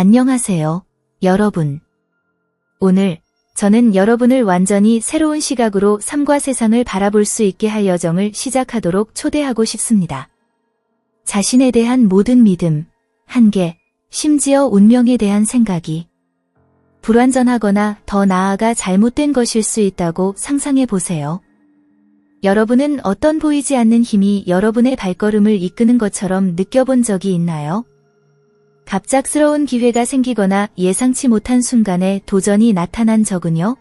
안녕하세요, 여러분. 오늘 저는 여러분을 완전히 새로운 시각으로 삶과 세상을 바라볼 수 있게 할 여정을 시작하도록 초대하고 싶습니다. 자신에 대한 모든 믿음, 한계, 심지어 운명에 대한 생각이 불완전하거나 더 나아가 잘못된 것일 수 있다고 상상해 보세요. 여러분은 어떤 보이지 않는 힘이 여러분의 발걸음을 이끄는 것처럼 느껴본 적이 있나요? 갑작스러운 기회가 생기거나 예상치 못한 순간에 도전이 나타난 적은요?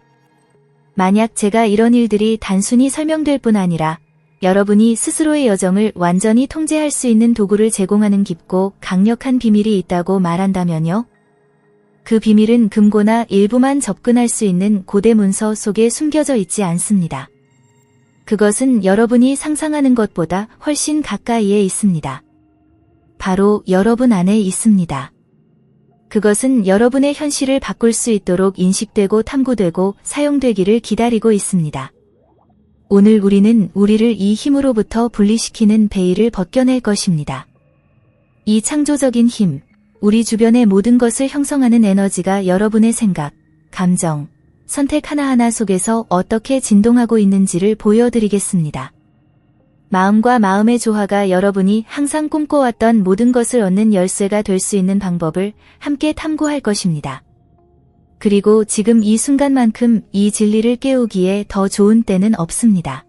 만약 제가 이런 일들이 단순히 설명될 뿐 아니라 여러분이 스스로의 여정을 완전히 통제할 수 있는 도구를 제공하는 깊고 강력한 비밀이 있다고 말한다면요? 그 비밀은 금고나 일부만 접근할 수 있는 고대 문서 속에 숨겨져 있지 않습니다. 그것은 여러분이 상상하는 것보다 훨씬 가까이에 있습니다. 바로 여러분 안에 있습니다. 그것은 여러분의 현실을 바꿀 수 있도록 인식되고 탐구되고 사용되기를 기다리고 있습니다. 오늘 우리는 우리를 이 힘으로부터 분리시키는 베일을 벗겨낼 것입니다. 이 창조적인 힘, 우리 주변의 모든 것을 형성하는 에너지가 여러분의 생각, 감정, 선택 하나하나 속에서 어떻게 진동하고 있는지를 보여드리겠습니다. 마음과 마음의 조화가 여러분이 항상 꿈꿔왔던 모든 것을 얻는 열쇠가 될 수 있는 방법을 함께 탐구할 것입니다. 그리고 지금 이 순간만큼 이 진리를 깨우기에 더 좋은 때는 없습니다.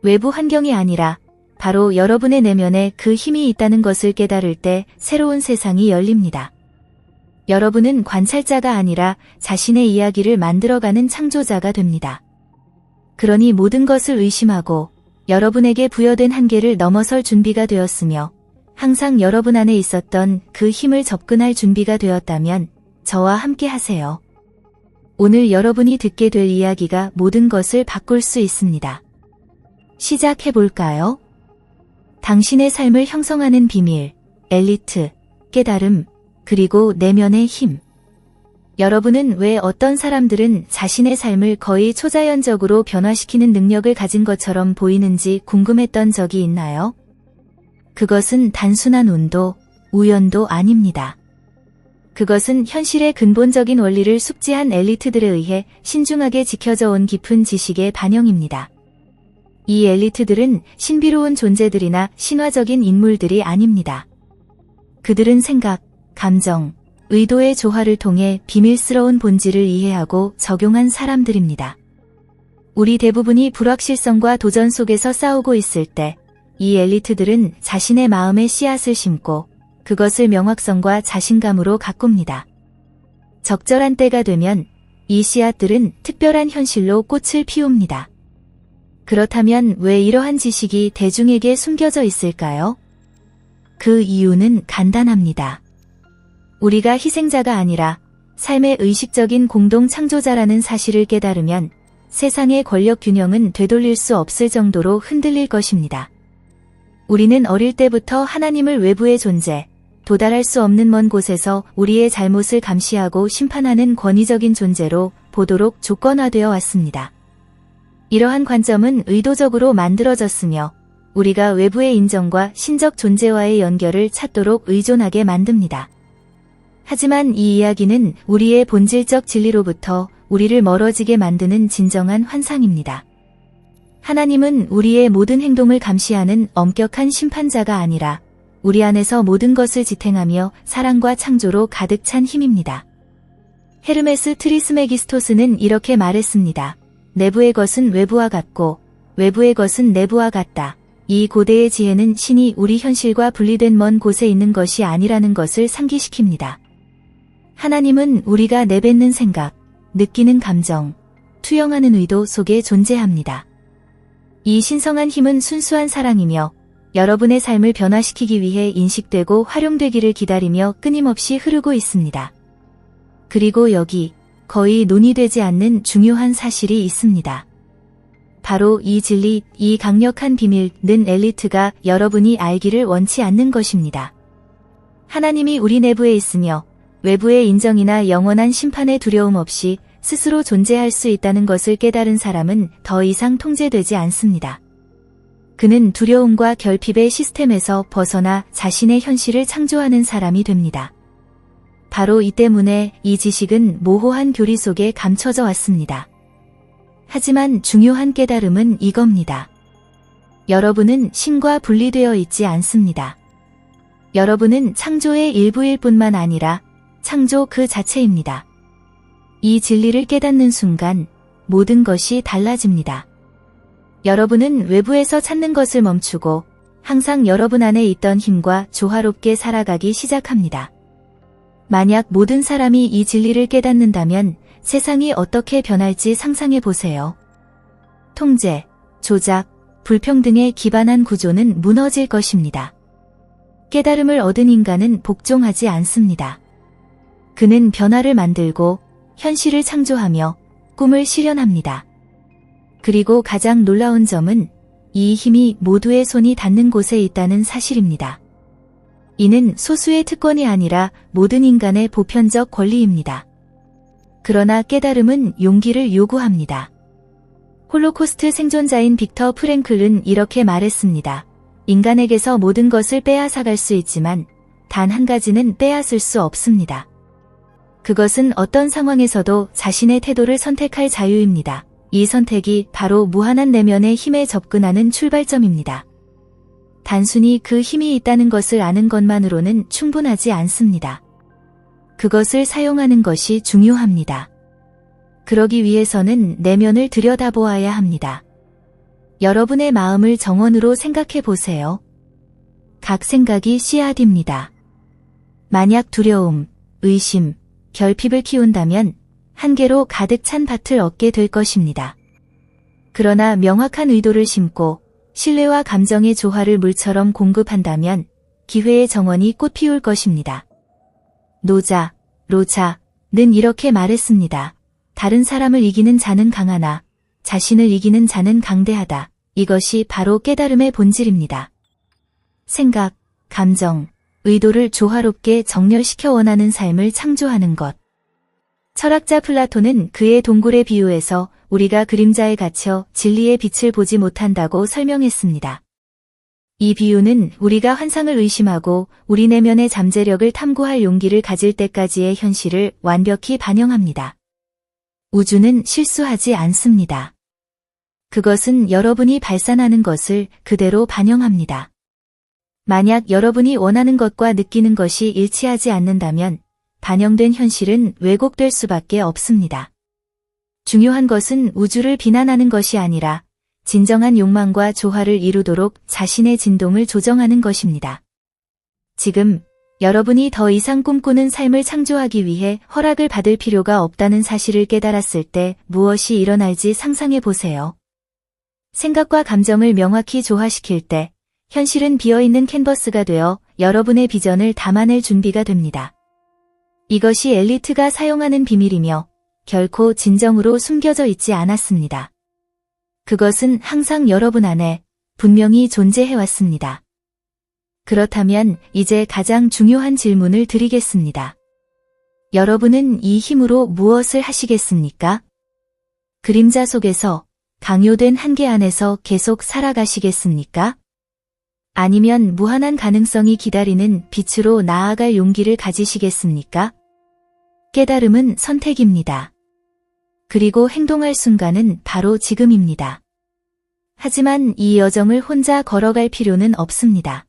외부 환경이 아니라 바로 여러분의 내면에 그 힘이 있다는 것을 깨달을 때 새로운 세상이 열립니다. 여러분은 관찰자가 아니라 자신의 이야기를 만들어가는 창조자가 됩니다. 그러니 모든 것을 의심하고 여러분에게 부여된 한계를 넘어설 준비가 되었으며 항상 여러분 안에 있었던 그 힘을 접근할 준비가 되었다면 저와 함께 하세요. 오늘 여러분이 듣게 될 이야기가 모든 것을 바꿀 수 있습니다. 시작해볼까요? 당신의 삶을 형성하는 비밀, 엘리트, 깨달음, 그리고 내면의 힘. 여러분은 왜 어떤 사람들은 자신의 삶을 거의 초자연적으로 변화시키는 능력을 가진 것처럼 보이는지 궁금했던 적이 있나요? 그것은 단순한 운도, 우연도 아닙니다. 그것은 현실의 근본적인 원리를 숙지한 엘리트들에 의해 신중하게 지켜져 온 깊은 지식의 반영입니다. 이 엘리트들은 신비로운 존재들이나 신화적인 인물들이 아닙니다. 그들은 생각, 감정, 의도의 조화를 통해 비밀스러운 본질을 이해하고 적용한 사람들입니다. 우리 대부분이 불확실성과 도전 속에서 싸우고 있을 때 이 엘리트들은 자신의 마음에 씨앗을 심고 그것을 명확성과 자신감으로 가꿉니다. 적절한 때가 되면 이 씨앗들은 특별한 현실로 꽃을 피웁니다. 그렇다면 왜 이러한 지식이 대중에게 숨겨져 있을까요? 그 이유는 간단합니다. 우리가 희생자가 아니라 삶의 의식적인 공동 창조자라는 사실을 깨달으면 세상의 권력 균형은 되돌릴 수 없을 정도로 흔들릴 것입니다. 우리는 어릴 때부터 하나님을 외부의 존재, 도달할 수 없는 먼 곳에서 우리의 잘못을 감시하고 심판하는 권위적인 존재로 보도록 조건화되어 왔습니다. 이러한 관점은 의도적으로 만들어졌으며 우리가 외부의 인정과 신적 존재와의 연결을 찾도록 의존하게 만듭니다. 하지만 이 이야기는 우리의 본질적 진리로부터 우리를 멀어지게 만드는 진정한 환상입니다. 하나님은 우리의 모든 행동을 감시하는 엄격한 심판자가 아니라 우리 안에서 모든 것을 지탱하며 사랑과 창조로 가득 찬 힘입니다. 헤르메스 트리스메기스토스는 이렇게 말했습니다. 내부의 것은 외부와 같고 외부의 것은 내부와 같다. 이 고대의 지혜는 신이 우리 현실과 분리된 먼 곳에 있는 것이 아니라는 것을 상기시킵니다. 하나님은 우리가 내뱉는 생각, 느끼는 감정, 투영하는 의도 속에 존재합니다. 이 신성한 힘은 순수한 사랑이며 여러분의 삶을 변화시키기 위해 인식되고 활용되기를 기다리며 끊임없이 흐르고 있습니다. 그리고 여기 거의 논의되지 않는 중요한 사실이 있습니다. 바로 이 진리, 이 강력한 비밀은 엘리트가 여러분이 알기를 원치 않는 것입니다. 하나님이 우리 내부에 있으며 외부의 인정이나 영원한 심판의 두려움 없이 스스로 존재할 수 있다는 것을 깨달은 사람은 더 이상 통제되지 않습니다. 그는 두려움과 결핍의 시스템에서 벗어나 자신의 현실을 창조하는 사람이 됩니다. 바로 이 때문에 이 지식은 모호한 교리 속에 감춰져 왔습니다. 하지만 중요한 깨달음은 이겁니다. 여러분은 신과 분리되어 있지 않습니다. 여러분은 창조의 일부일 뿐만 아니라 창조 그 자체입니다. 이 진리를 깨닫는 순간 모든 것이 달라집니다. 여러분은 외부에서 찾는 것을 멈추고 항상 여러분 안에 있던 힘과 조화롭게 살아가기 시작합니다. 만약 모든 사람이 이 진리를 깨닫는다면 세상이 어떻게 변할지 상상해 보세요. 통제, 조작, 불평등에 기반한 구조는 무너질 것입니다. 깨달음을 얻은 인간은 복종하지 않습니다. 그는 변화를 만들고 현실을 창조하며 꿈을 실현합니다. 그리고 가장 놀라운 점은 이 힘이 모두의 손이 닿는 곳에 있다는 사실입니다. 이는 소수의 특권이 아니라 모든 인간의 보편적 권리입니다. 그러나 깨달음은 용기를 요구합니다. 홀로코스트 생존자인 빅터 프랭클은 이렇게 말했습니다. 인간에게서 모든 것을 빼앗아갈 수 있지만 단 한 가지는 빼앗을 수 없습니다. 그것은 어떤 상황에서도 자신의 태도를 선택할 자유입니다. 이 선택이 바로 무한한 내면의 힘에 접근하는 출발점입니다. 단순히 그 힘이 있다는 것을 아는 것만으로는 충분하지 않습니다. 그것을 사용하는 것이 중요합니다. 그러기 위해서는 내면을 들여다보아야 합니다. 여러분의 마음을 정원으로 생각해 보세요. 각 생각이 씨앗입니다. 만약 두려움, 의심, 결핍을 키운다면 한계로 가득 찬 밭을 얻게 될 것입니다. 그러나 명확한 의도를 심고 신뢰와 감정의 조화를 물처럼 공급한다면 기회의 정원이 꽃 피울 것입니다. 로자는 이렇게 말했습니다. 다른 사람을 이기는 자는 강하나 자신을 이기는 자는 강대하다. 이것이 바로 깨달음의 본질입니다. 생각, 감정, 의도를 조화롭게 정렬시켜 원하는 삶을 창조하는 것. 철학자 플라톤은 그의 동굴의 비유에서 우리가 그림자에 갇혀 진리의 빛을 보지 못한다고 설명했습니다. 이 비유는 우리가 환상을 의심하고 우리 내면의 잠재력을 탐구할 용기를 가질 때까지의 현실을 완벽히 반영합니다. 우주는 실수하지 않습니다. 그것은 여러분이 발산하는 것을 그대로 반영합니다. 만약 여러분이 원하는 것과 느끼는 것이 일치하지 않는다면 반영된 현실은 왜곡될 수밖에 없습니다. 중요한 것은 우주를 비난하는 것이 아니라 진정한 욕망과 조화를 이루도록 자신의 진동을 조정하는 것입니다. 지금 여러분이 더 이상 꿈꾸는 삶을 창조하기 위해 허락을 받을 필요가 없다는 사실을 깨달았을 때 무엇이 일어날지 상상해 보세요. 생각과 감정을 명확히 조화시킬 때 현실은 비어있는 캔버스가 되어 여러분의 비전을 담아낼 준비가 됩니다. 이것이 엘리트가 사용하는 비밀이며 결코 진정으로 숨겨져 있지 않았습니다. 그것은 항상 여러분 안에 분명히 존재해왔습니다. 그렇다면 이제 가장 중요한 질문을 드리겠습니다. 여러분은 이 힘으로 무엇을 하시겠습니까? 그림자 속에서 강요된 한계 안에서 계속 살아가시겠습니까? 아니면 무한한 가능성이 기다리는 빛으로 나아갈 용기를 가지시겠습니까? 깨달음은 선택입니다. 그리고 행동할 순간은 바로 지금입니다. 하지만 이 여정을 혼자 걸어갈 필요는 없습니다.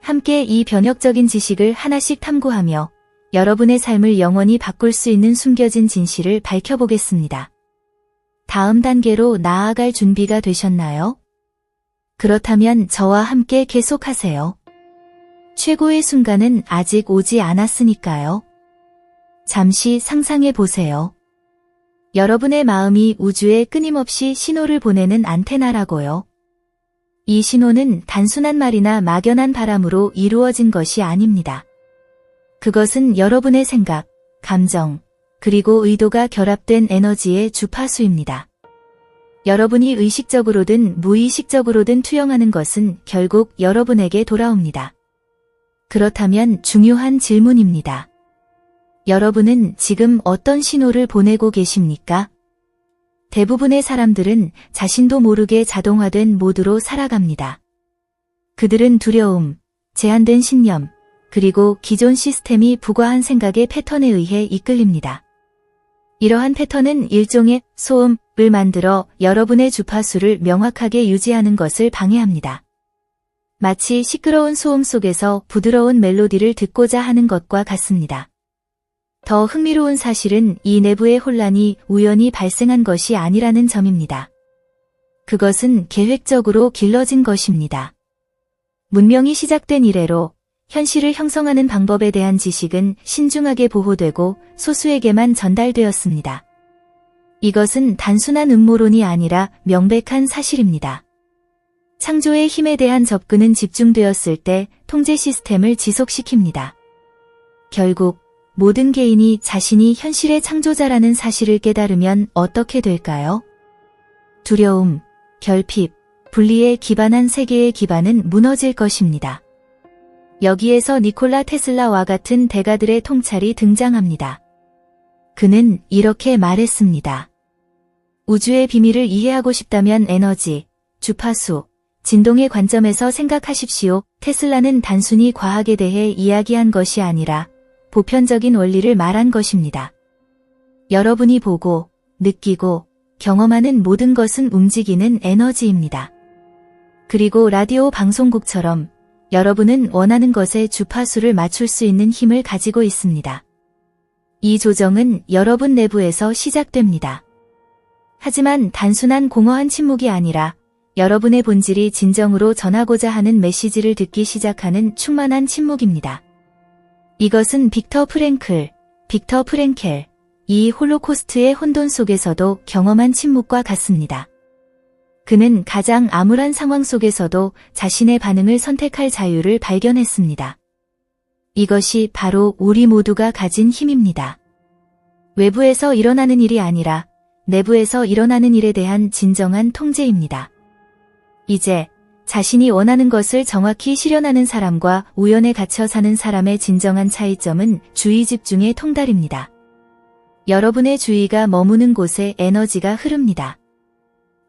함께 이 변혁적인 지식을 하나씩 탐구하며 여러분의 삶을 영원히 바꿀 수 있는 숨겨진 진실을 밝혀보겠습니다. 다음 단계로 나아갈 준비가 되셨나요? 그렇다면 저와 함께 계속하세요. 최고의 순간은 아직 오지 않았으니까요. 잠시 상상해 보세요. 여러분의 마음이 우주에 끊임없이 신호를 보내는 안테나라고요. 이 신호는 단순한 말이나 막연한 바람으로 이루어진 것이 아닙니다. 그것은 여러분의 생각, 감정, 그리고 의도가 결합된 에너지의 주파수입니다. 여러분이 의식적으로든 무의식적으로든 투영하는 것은 결국 여러분에게 돌아옵니다. 그렇다면 중요한 질문입니다. 여러분은 지금 어떤 신호를 보내고 계십니까? 대부분의 사람들은 자신도 모르게 자동화된 모드로 살아갑니다. 그들은 두려움, 제한된 신념, 그리고 기존 시스템이 부과한 생각의 패턴에 의해 이끌립니다. 이러한 패턴은 일종의 소음을 만들어 여러분의 주파수를 명확하게 유지하는 것을 방해합니다. 마치 시끄러운 소음 속에서 부드러운 멜로디를 듣고자 하는 것과 같습니다. 더 흥미로운 사실은 이 내부의 혼란이 우연히 발생한 것이 아니라는 점입니다. 그것은 계획적으로 길러진 것입니다. 문명이 시작된 이래로 현실을 형성하는 방법에 대한 지식은 신중하게 보호되고 소수에게만 전달되었습니다. 이것은 단순한 음모론이 아니라 명백한 사실입니다. 창조의 힘에 대한 접근은 집중되었을 때 통제 시스템을 지속시킵니다. 결국 모든 개인이 자신이 현실의 창조자라는 사실을 깨달으면 어떻게 될까요? 두려움, 결핍, 분리에 기반한 세계의 기반은 무너질 것입니다. 여기에서 니콜라 테슬라와 같은 대가들의 통찰이 등장합니다. 그는 이렇게 말했습니다. 우주의 비밀을 이해하고 싶다면 에너지, 주파수, 진동의 관점에서 생각하십시오. 테슬라는 단순히 과학에 대해 이야기한 것이 아니라 보편적인 원리를 말한 것입니다. 여러분이 보고, 느끼고, 경험하는 모든 것은 움직이는 에너지입니다. 그리고 라디오 방송국처럼 여러분은 원하는 것에 주파수를 맞출 수 있는 힘을 가지고 있습니다. 이 조정은 여러분 내부에서 시작됩니다. 하지만 단순한 공허한 침묵이 아니라 여러분의 본질이 진정으로 전하고자 하는 메시지를 듣기 시작하는 충만한 침묵입니다. 이것은 빅터 프랭켈, 이 홀로코스트의 혼돈 속에서도 경험한 침묵과 같습니다. 그는 가장 암울한 상황 속에서도 자신의 반응을 선택할 자유를 발견했습니다. 이것이 바로 우리 모두가 가진 힘입니다. 외부에서 일어나는 일이 아니라 내부에서 일어나는 일에 대한 진정한 통제입니다. 이제 자신이 원하는 것을 정확히 실현하는 사람과 우연에 갇혀 사는 사람의 진정한 차이점은 주의 집중의 통달입니다. 여러분의 주의가 머무는 곳에 에너지가 흐릅니다.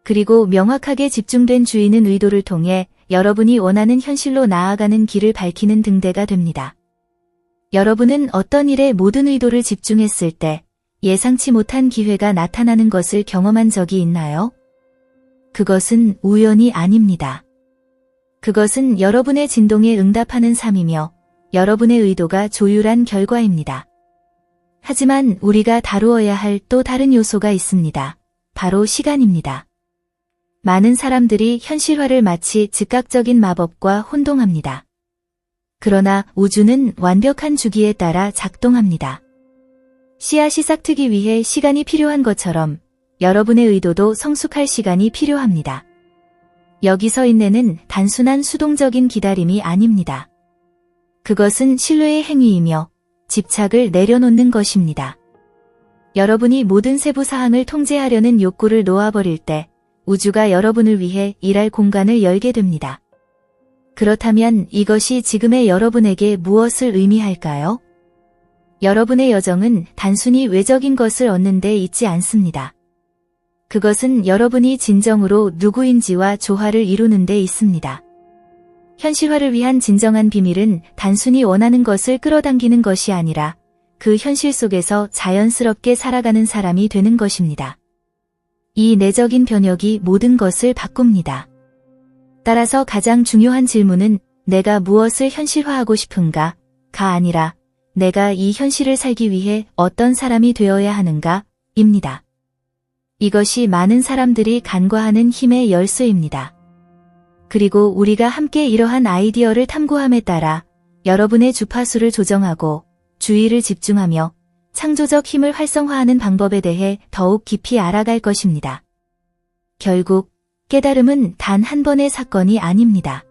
그리고 명확하게 집중된 주의는 의도를 통해 여러분이 원하는 현실로 나아가는 길을 밝히는 등대가 됩니다. 여러분은 어떤 일에 모든 의도를 집중했을 때 예상치 못한 기회가 나타나는 것을 경험한 적이 있나요? 그것은 우연이 아닙니다. 그것은 여러분의 진동에 응답하는 삶이며 여러분의 의도가 조율한 결과입니다. 하지만 우리가 다루어야 할 또 다른 요소가 있습니다. 바로 시간입니다. 많은 사람들이 현실화를 마치 즉각적인 마법과 혼동합니다. 그러나 우주는 완벽한 주기에 따라 작동합니다. 씨앗이 싹트기 위해 시간이 필요한 것처럼 여러분의 의도도 성숙할 시간이 필요합니다. 여기서 인내는 단순한 수동적인 기다림이 아닙니다. 그것은 신뢰의 행위이며 집착을 내려놓는 것입니다. 여러분이 모든 세부 사항을 통제하려는 욕구를 놓아버릴 때 우주가 여러분을 위해 일할 공간을 열게 됩니다. 그렇다면 이것이 지금의 여러분에게 무엇을 의미할까요? 여러분의 여정은 단순히 외적인 것을 얻는 데 있지 않습니다. 그것은 여러분이 진정으로 누구인지와 조화를 이루는 데 있습니다. 현실화를 위한 진정한 비밀은 단순히 원하는 것을 끌어당기는 것이 아니라 그 현실 속에서 자연스럽게 살아가는 사람이 되는 것입니다. 이 내적인 변혁이 모든 것을 바꿉니다. 따라서 가장 중요한 질문은 내가 무엇을 현실화하고 싶은가? 가 아니라 내가 이 현실을 살기 위해 어떤 사람이 되어야 하는가? 입니다. 이것이 많은 사람들이 간과하는 힘의 열쇠입니다. 그리고 우리가 함께 이러한 아이디어를 탐구함에 따라 여러분의 주파수를 조정하고 주의를 집중하며 창조적 힘을 활성화하는 방법에 대해 더욱 깊이 알아갈 것입니다. 결국 깨달음은 단 한 번의 사건이 아닙니다.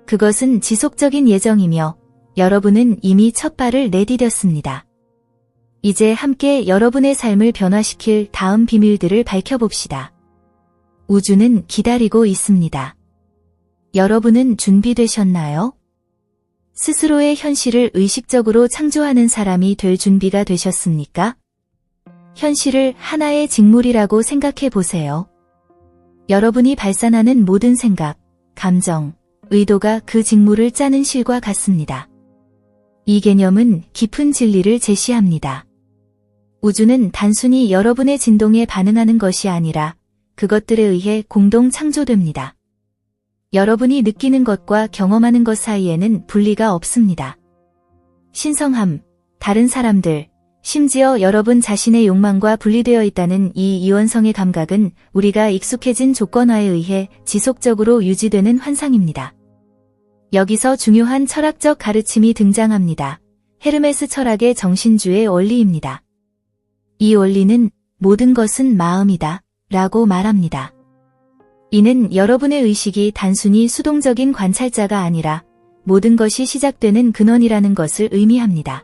그것은 지속적인 예정이며 여러분은 이미 첫 발을 내디뎠습니다. 이제 함께 여러분의 삶을 변화시킬 다음 비밀들을 밝혀봅시다. 우주는 기다리고 있습니다. 여러분은 준비되셨나요? 스스로의 현실을 의식적으로 창조하는 사람이 될 준비가 되셨습니까? 현실을 하나의 직물이라고 생각해 보세요. 여러분이 발산하는 모든 생각, 감정, 의도가 그 직물을 짜는 실과 같습니다. 이 개념은 깊은 진리를 제시합니다. 우주는 단순히 여러분의 진동에 반응하는 것이 아니라 그것들에 의해 공동 창조됩니다. 여러분이 느끼는 것과 경험하는 것 사이에는 분리가 없습니다. 신성함, 다른 사람들, 심지어 여러분 자신의 욕망과 분리되어 있다는 이 이원성의 감각은 우리가 익숙해진 조건화에 의해 지속적으로 유지되는 환상입니다. 여기서 중요한 철학적 가르침이 등장합니다. 헤르메스 철학의 정신주의 원리입니다. 이 원리는 모든 것은 마음이다 라고 말합니다. 이는 여러분의 의식이 단순히 수동적인 관찰자가 아니라 모든 것이 시작되는 근원이라는 것을 의미합니다.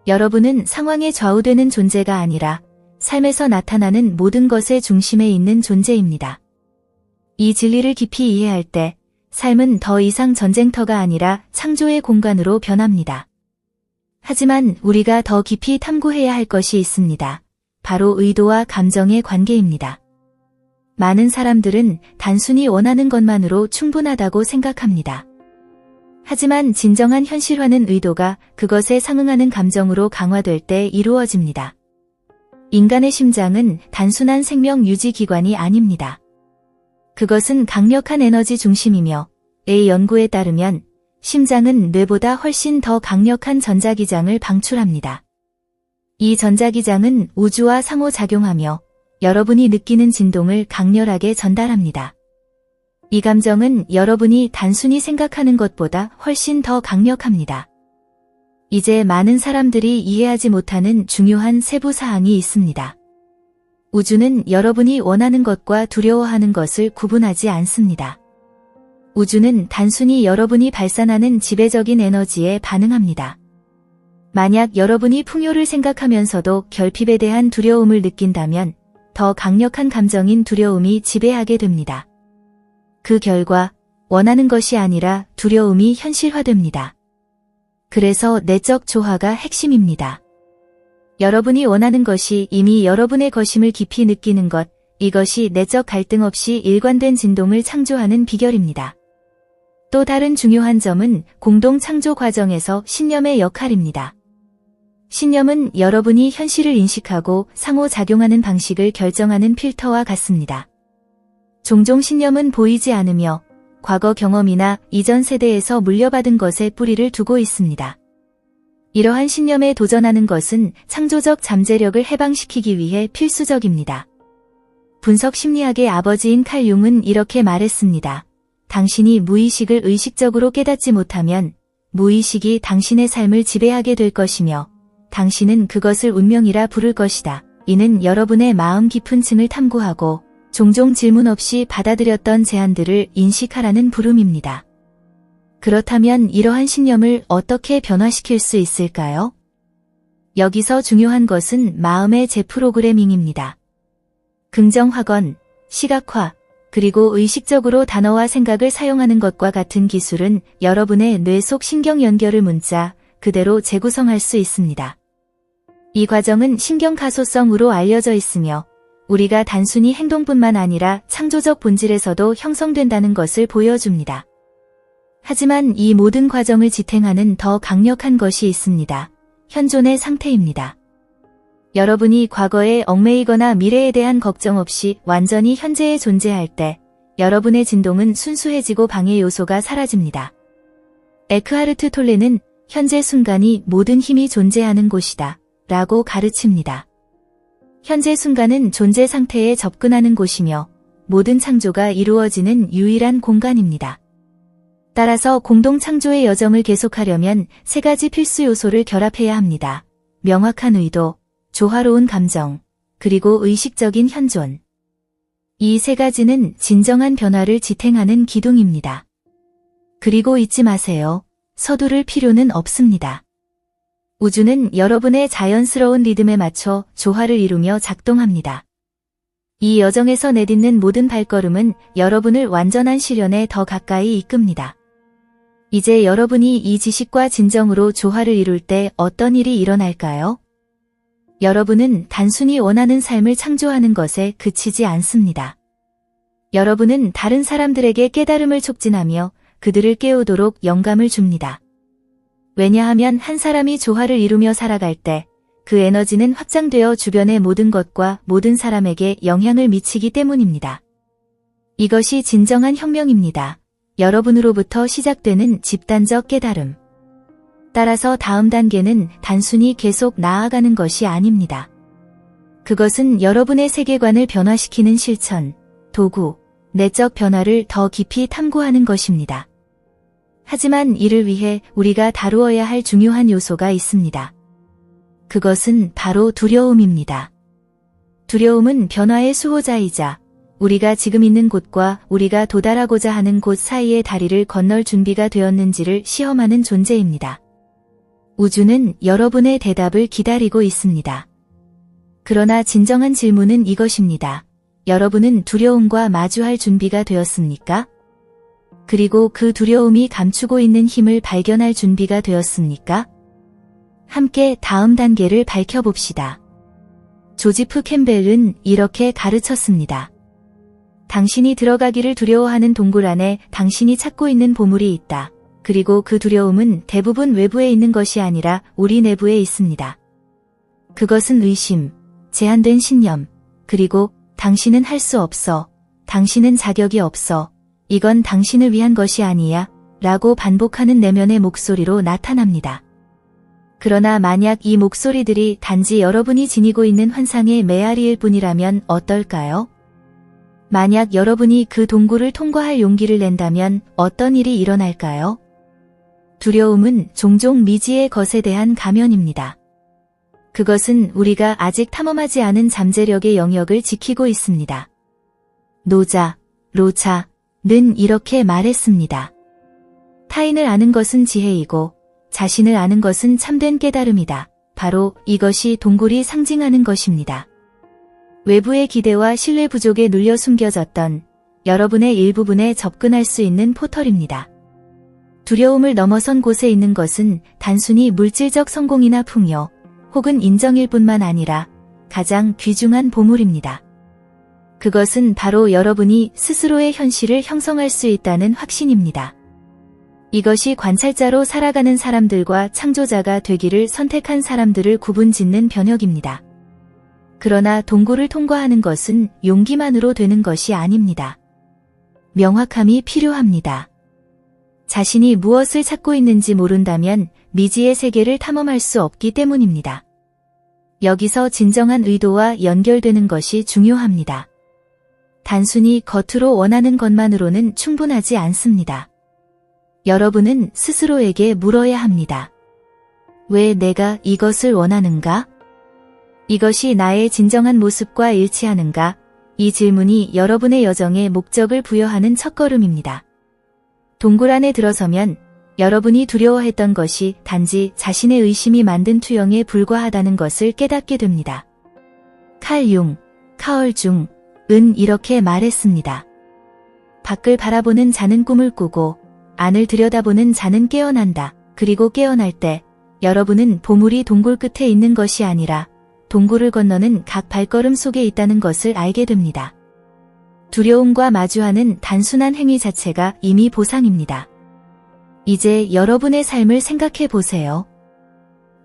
여러분은 상황에 좌우되는 존재가 아니라 삶에서 나타나는 모든 것의 중심에 있는 존재입니다. 이 진리를 깊이 이해할 때 삶은 더 이상 전쟁터가 아니라 창조의 공간으로 변합니다. 하지만 우리가 더 깊이 탐구해야 할 것이 있습니다. 바로 의도와 감정의 관계입니다. 많은 사람들은 단순히 원하는 것만으로 충분하다고 생각합니다. 하지만 진정한 현실화는 의도가 그것에 상응하는 감정으로 강화될 때 이루어집니다. 인간의 심장은 단순한 생명 유지 기관이 아닙니다. 그것은 강력한 에너지 중심이며 A 연구에 따르면 심장은 뇌보다 훨씬 더 강력한 전자기장을 방출합니다. 이 전자기장은 우주와 상호작용하며 여러분이 느끼는 진동을 강렬하게 전달합니다. 이 감정은 여러분이 단순히 생각하는 것보다 훨씬 더 강력합니다. 이제 많은 사람들이 이해하지 못하는 중요한 세부 사항이 있습니다. 우주는 여러분이 원하는 것과 두려워하는 것을 구분하지 않습니다. 우주는 단순히 여러분이 발산하는 지배적인 에너지에 반응합니다. 만약 여러분이 풍요를 생각하면서도 결핍에 대한 두려움을 느낀다면 더 강력한 감정인 두려움이 지배하게 됩니다. 그 결과 원하는 것이 아니라 두려움이 현실화됩니다. 그래서 내적 조화가 핵심입니다. 여러분이 원하는 것이 이미 여러분의 것임을 깊이 느끼는 것, 이것이 내적 갈등 없이 일관된 진동을 창조하는 비결입니다. 또 다른 중요한 점은 공동 창조 과정에서 신념의 역할입니다. 신념은 여러분이 현실을 인식하고 상호작용하는 방식을 결정하는 필터와 같습니다. 종종 신념은 보이지 않으며 과거 경험이나 이전 세대에서 물려받은 것에 뿌리를 두고 있습니다. 이러한 신념에 도전하는 것은 창조적 잠재력을 해방시키기 위해 필수적입니다. 분석 심리학의 아버지인 칼 융은 이렇게 말했습니다. 당신이 무의식을 의식적으로 깨닫지 못하면 무의식이 당신의 삶을 지배하게 될 것이며 당신은 그것을 운명이라 부를 것이다. 이는 여러분의 마음 깊은 층을 탐구하고 종종 질문 없이 받아들였던 제안들을 인식하라는 부름입니다. 그렇다면 이러한 신념을 어떻게 변화시킬 수 있을까요? 여기서 중요한 것은 마음의 재프로그래밍입니다. 긍정확언, 시각화, 그리고 의식적으로 단어와 생각을 사용하는 것과 같은 기술은 여러분의 뇌 속 신경 연결을 문자 그대로 재구성할 수 있습니다. 이 과정은 신경 가소성으로 알려져 있으며 우리가 단순히 행동뿐만 아니라 창조적 본질에서도 형성된다는 것을 보여줍니다. 하지만 이 모든 과정을 지탱하는 더 강력한 것이 있습니다. 현존의 상태입니다. 여러분이 과거에 얽매이거나 미래에 대한 걱정 없이 완전히 현재에 존재할 때 여러분의 진동은 순수해지고 방해 요소가 사라집니다. 에크하르트 톨레는 현재 순간이 모든 힘이 존재하는 곳이다 라고 가르칩니다. 현재 순간은 존재 상태에 접근하는 곳이며 모든 창조가 이루어지는 유일한 공간입니다. 따라서 공동 창조의 여정을 계속하려면 세 가지 필수 요소를 결합해야 합니다. 명확한 의도, 조화로운 감정, 그리고 의식적인 현존. 이 세 가지는 진정한 변화를 지탱하는 기둥입니다. 그리고 잊지 마세요. 서두를 필요는 없습니다. 우주는 여러분의 자연스러운 리듬에 맞춰 조화를 이루며 작동합니다. 이 여정에서 내딛는 모든 발걸음은 여러분을 완전한 실현에 더 가까이 이끕니다. 이제 여러분이 이 지식과 진정으로 조화를 이룰 때 어떤 일이 일어날까요? 여러분은 단순히 원하는 삶을 창조하는 것에 그치지 않습니다. 여러분은 다른 사람들에게 깨달음을 촉진하며 그들을 깨우도록 영감을 줍니다. 왜냐하면 한 사람이 조화를 이루며 살아갈 때 그 에너지는 확장되어 주변의 모든 것과 모든 사람에게 영향을 미치기 때문입니다. 이것이 진정한 혁명입니다. 여러분으로부터 시작되는 집단적 깨달음. 따라서 다음 단계는 단순히 계속 나아가는 것이 아닙니다. 그것은 여러분의 세계관을 변화시키는 실천, 도구, 내적 변화를 더 깊이 탐구하는 것입니다. 하지만 이를 위해 우리가 다루어야 할 중요한 요소가 있습니다. 그것은 바로 두려움입니다. 두려움은 변화의 수호자이자 우리가 지금 있는 곳과 우리가 도달하고자 하는 곳 사이의 다리를 건널 준비가 되었는지를 시험하는 존재입니다. 우주는 여러분의 대답을 기다리고 있습니다. 그러나 진정한 질문은 이것입니다. 여러분은 두려움과 마주할 준비가 되었습니까? 그리고 그 두려움이 감추고 있는 힘을 발견할 준비가 되었습니까? 함께 다음 단계를 밝혀봅시다. 조지프 캠벨은 이렇게 가르쳤습니다. 당신이 들어가기를 두려워하는 동굴 안에 당신이 찾고 있는 보물이 있다. 그리고 그 두려움은 대부분 외부에 있는 것이 아니라 우리 내부에 있습니다. 그것은 의심, 제한된 신념, 그리고 당신은 할 수 없어, 당신은 자격이 없어, 이건 당신을 위한 것이 아니야, 라고 반복하는 내면의 목소리로 나타납니다. 그러나 만약 이 목소리들이 단지 여러분이 지니고 있는 환상의 메아리일 뿐이라면 어떨까요? 만약 여러분이 그 동굴을 통과할 용기를 낸다면 어떤 일이 일어날까요? 두려움은 종종 미지의 것에 대한 가면입니다. 그것은 우리가 아직 탐험하지 않은 잠재력의 영역을 지키고 있습니다. 로자는 이렇게 말했습니다. 타인을 아는 것은 지혜이고 자신을 아는 것은 참된 깨달음이다. 바로 이것이 동굴이 상징하는 것입니다. 외부의 기대와 신뢰 부족에 눌려 숨겨졌던 여러분의 일부분에 접근할 수 있는 포털입니다. 두려움을 넘어선 곳에 있는 것은 단순히 물질적 성공이나 풍요, 혹은 인정일 뿐만 아니라 가장 귀중한 보물입니다. 그것은 바로 여러분이 스스로의 현실을 형성할 수 있다는 확신입니다. 이것이 관찰자로 살아가는 사람들과 창조자가 되기를 선택한 사람들을 구분짓는 변혁입니다. 그러나 동굴을 통과하는 것은 용기만으로 되는 것이 아닙니다. 명확함이 필요합니다. 자신이 무엇을 찾고 있는지 모른다면 미지의 세계를 탐험할 수 없기 때문입니다. 여기서 진정한 의도와 연결되는 것이 중요합니다. 단순히 겉으로 원하는 것만으로는 충분하지 않습니다. 여러분은 스스로에게 물어야 합니다. 왜 내가 이것을 원하는가? 이것이 나의 진정한 모습과 일치하는가? 이 질문이 여러분의 여정에 목적을 부여하는 첫걸음입니다. 동굴 안에 들어서면 여러분이 두려워했던 것이 단지 자신의 의심이 만든 투영에 불과하다는 것을 깨닫게 됩니다. 카얼 중은 이렇게 말했습니다. 밖을 바라보는 자는 꿈을 꾸고 안을 들여다보는 자는 깨어난다. 그리고 깨어날 때 여러분은 보물이 동굴 끝에 있는 것이 아니라 동굴을 건너는 각 발걸음 속에 있다는 것을 알게 됩니다. 두려움과 마주하는 단순한 행위 자체가 이미 보상입니다. 이제 여러분의 삶을 생각해 보세요.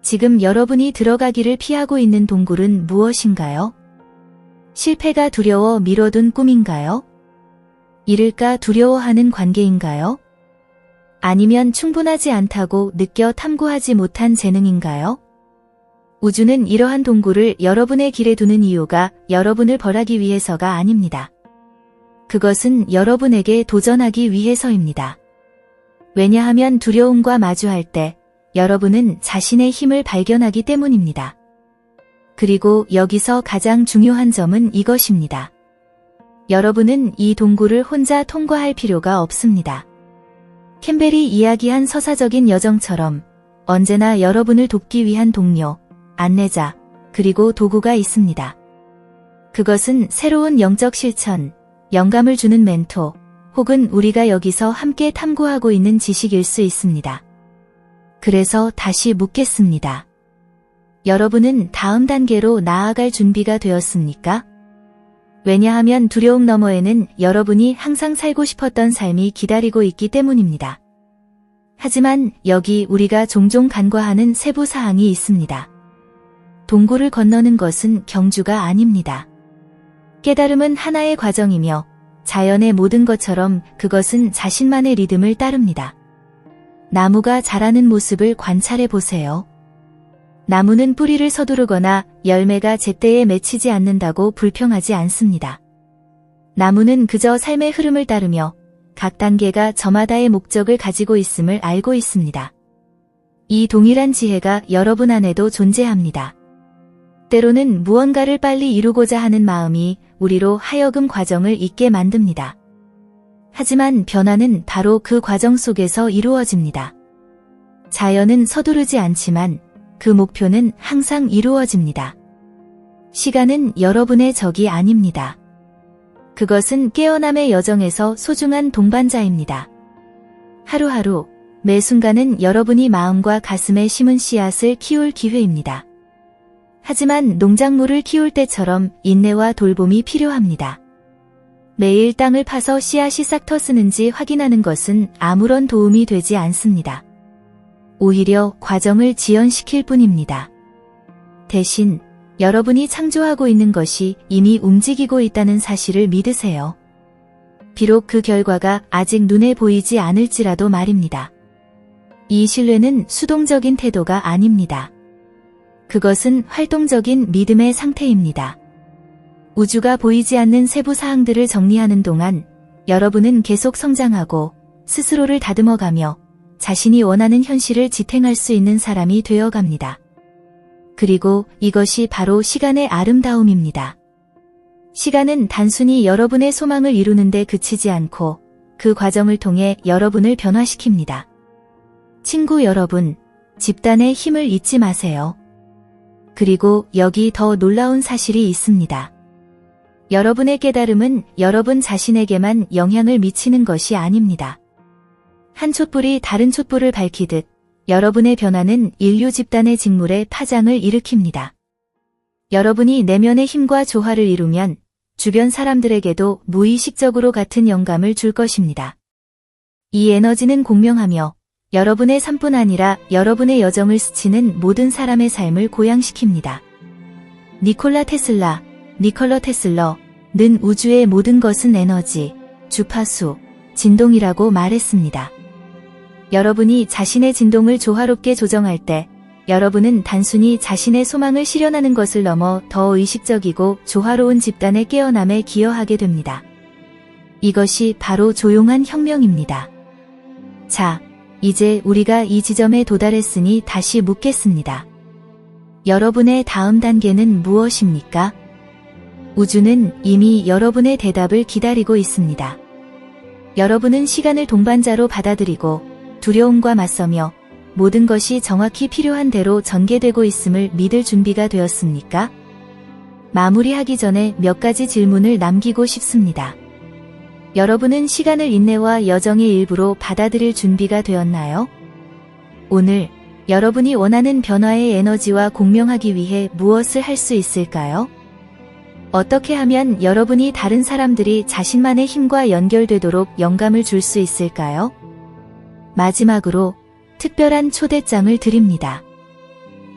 지금 여러분이 들어가기를 피하고 있는 동굴은 무엇인가요? 실패가 두려워 미뤄둔 꿈인가요? 잃을까 두려워하는 관계인가요? 아니면 충분하지 않다고 느껴 탐구하지 못한 재능인가요? 우주는 이러한 동굴을 여러분의 길에 두는 이유가 여러분을 벌하기 위해서가 아닙니다. 그것은 여러분에게 도전하기 위해서입니다. 왜냐하면 두려움과 마주할 때 여러분은 자신의 힘을 발견하기 때문입니다. 그리고 여기서 가장 중요한 점은 이것입니다. 여러분은 이 동굴을 혼자 통과할 필요가 없습니다. 캠벨이 이야기한 서사적인 여정처럼 언제나 여러분을 돕기 위한 동료, 안내자, 그리고 도구가 있습니다. 그것은 새로운 영적 실천, 영감을 주는 멘토, 혹은 우리가 여기서 함께 탐구하고 있는 지식일 수 있습니다. 그래서 다시 묻겠습니다. 여러분은 다음 단계로 나아갈 준비가 되었습니까? 왜냐하면 두려움 너머에는 여러분이 항상 살고 싶었던 삶이 기다리고 있기 때문입니다. 하지만 여기 우리가 종종 간과하는 세부 사항이 있습니다. 동굴을 건너는 것은 경주가 아닙니다. 깨달음은 하나의 과정이며 자연의 모든 것처럼 그것은 자신만의 리듬을 따릅니다. 나무가 자라는 모습을 관찰해 보세요. 나무는 뿌리를 서두르거나 열매가 제때에 맺히지 않는다고 불평하지 않습니다. 나무는 그저 삶의 흐름을 따르며 각 단계가 저마다의 목적을 가지고 있음을 알고 있습니다. 이 동일한 지혜가 여러분 안에도 존재합니다. 때로는 무언가를 빨리 이루고자 하는 마음이 우리로 하여금 과정을 잊게 만듭니다. 하지만 변화는 바로 그 과정 속에서 이루어집니다. 자연은 서두르지 않지만 그 목표는 항상 이루어집니다. 시간은 여러분의 적이 아닙니다. 그것은 깨어남의 여정에서 소중한 동반자입니다. 하루하루, 매 순간은 여러분이 마음과 가슴에 심은 씨앗을 키울 기회입니다. 하지만 농작물을 키울 때처럼 인내와 돌봄이 필요합니다. 매일 땅을 파서 씨앗이 싹 텄는지 확인하는 것은 아무런 도움이 되지 않습니다. 오히려 과정을 지연시킬 뿐입니다. 대신 여러분이 창조하고 있는 것이 이미 움직이고 있다는 사실을 믿으세요. 비록 그 결과가 아직 눈에 보이지 않을지라도 말입니다. 이 신뢰는 수동적인 태도가 아닙니다. 그것은 활동적인 믿음의 상태입니다. 우주가 보이지 않는 세부 사항들을 정리하는 동안 여러분은 계속 성장하고 스스로를 다듬어가며 자신이 원하는 현실을 지탱할 수 있는 사람이 되어갑니다. 그리고 이것이 바로 시간의 아름다움입니다. 시간은 단순히 여러분의 소망을 이루는 데 그치지 않고 그 과정을 통해 여러분을 변화시킵니다. 친구 여러분, 집단의 힘을 잊지 마세요. 그리고 여기 더 놀라운 사실이 있습니다. 여러분의 깨달음은 여러분 자신에게만 영향을 미치는 것이 아닙니다. 한 촛불이 다른 촛불을 밝히듯 여러분의 변화는 인류 집단의 직물에 파장을 일으킵니다. 여러분이 내면의 힘과 조화를 이루면 주변 사람들에게도 무의식적으로 같은 영감을 줄 것입니다. 이 에너지는 공명하며 여러분의 삶뿐 아니라 여러분의 여정을 스치는 모든 사람의 삶을 고양시킵니다. 니콜라 테슬러는 우주의 모든 것은 에너지, 주파수, 진동이라고 말했습니다. 여러분이 자신의 진동을 조화롭게 조정할 때 여러분은 단순히 자신의 소망을 실현하는 것을 넘어 더 의식적이고 조화로운 집단의 깨어남에 기여하게 됩니다. 이것이 바로 조용한 혁명입니다. 자, 이제 우리가 이 지점에 도달했으니 다시 묻겠습니다. 여러분의 다음 단계는 무엇입니까? 우주는 이미 여러분의 대답을 기다리고 있습니다. 여러분은 시간을 동반자로 받아들이고 두려움과 맞서며 모든 것이 정확히 필요한 대로 전개되고 있음을 믿을 준비가 되었습니까? 마무리하기 전에 몇 가지 질문을 남기고 싶습니다. 여러분은 시간을 인내와 여정의 일부로 받아들일 준비가 되었나요? 오늘 여러분이 원하는 변화의 에너지와 공명하기 위해 무엇을 할 수 있을까요? 어떻게 하면 여러분이 다른 사람들이 자신만의 힘과 연결되도록 영감을 줄 수 있을까요? 마지막으로 특별한 초대장을 드립니다.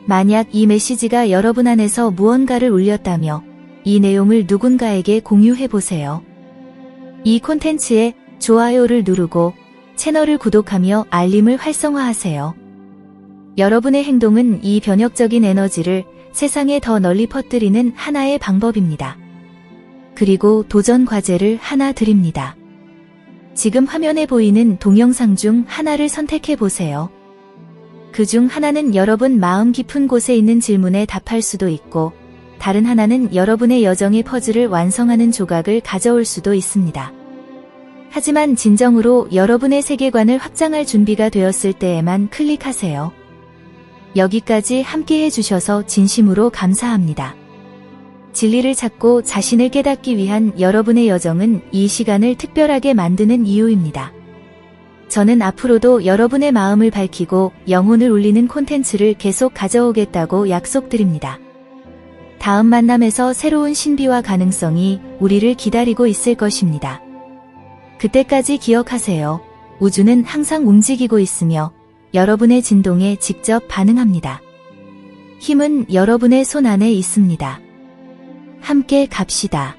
만약 이 메시지가 여러분 안에서 무언가를 울렸다며 이 내용을 누군가에게 공유해보세요. 이 콘텐츠에 좋아요를 누르고 채널을 구독하며 알림을 활성화하세요. 여러분의 행동은 이 변혁적인 에너지를 세상에 더 널리 퍼뜨리는 하나의 방법입니다. 그리고 도전 과제를 하나 드립니다. 지금 화면에 보이는 동영상 중 하나를 선택해 보세요. 그 중 하나는 여러분 마음 깊은 곳에 있는 질문에 답할 수도 있고, 다른 하나는 여러분의 여정의 퍼즐을 완성하는 조각을 가져올 수도 있습니다. 하지만 진정으로 여러분의 세계관을 확장할 준비가 되었을 때에만 클릭하세요. 여기까지 함께 해주셔서 진심으로 감사합니다. 진리를 찾고 자신을 깨닫기 위한 여러분의 여정은 이 시간을 특별하게 만드는 이유입니다. 저는 앞으로도 여러분의 마음을 밝히고 영혼을 울리는 콘텐츠를 계속 가져오겠다고 약속드립니다. 다음 만남에서 새로운 신비와 가능성이 우리를 기다리고 있을 것입니다. 그때까지 기억하세요. 우주는 항상 움직이고 있으며 여러분의 진동에 직접 반응합니다. 힘은 여러분의 손 안에 있습니다. 함께 갑시다.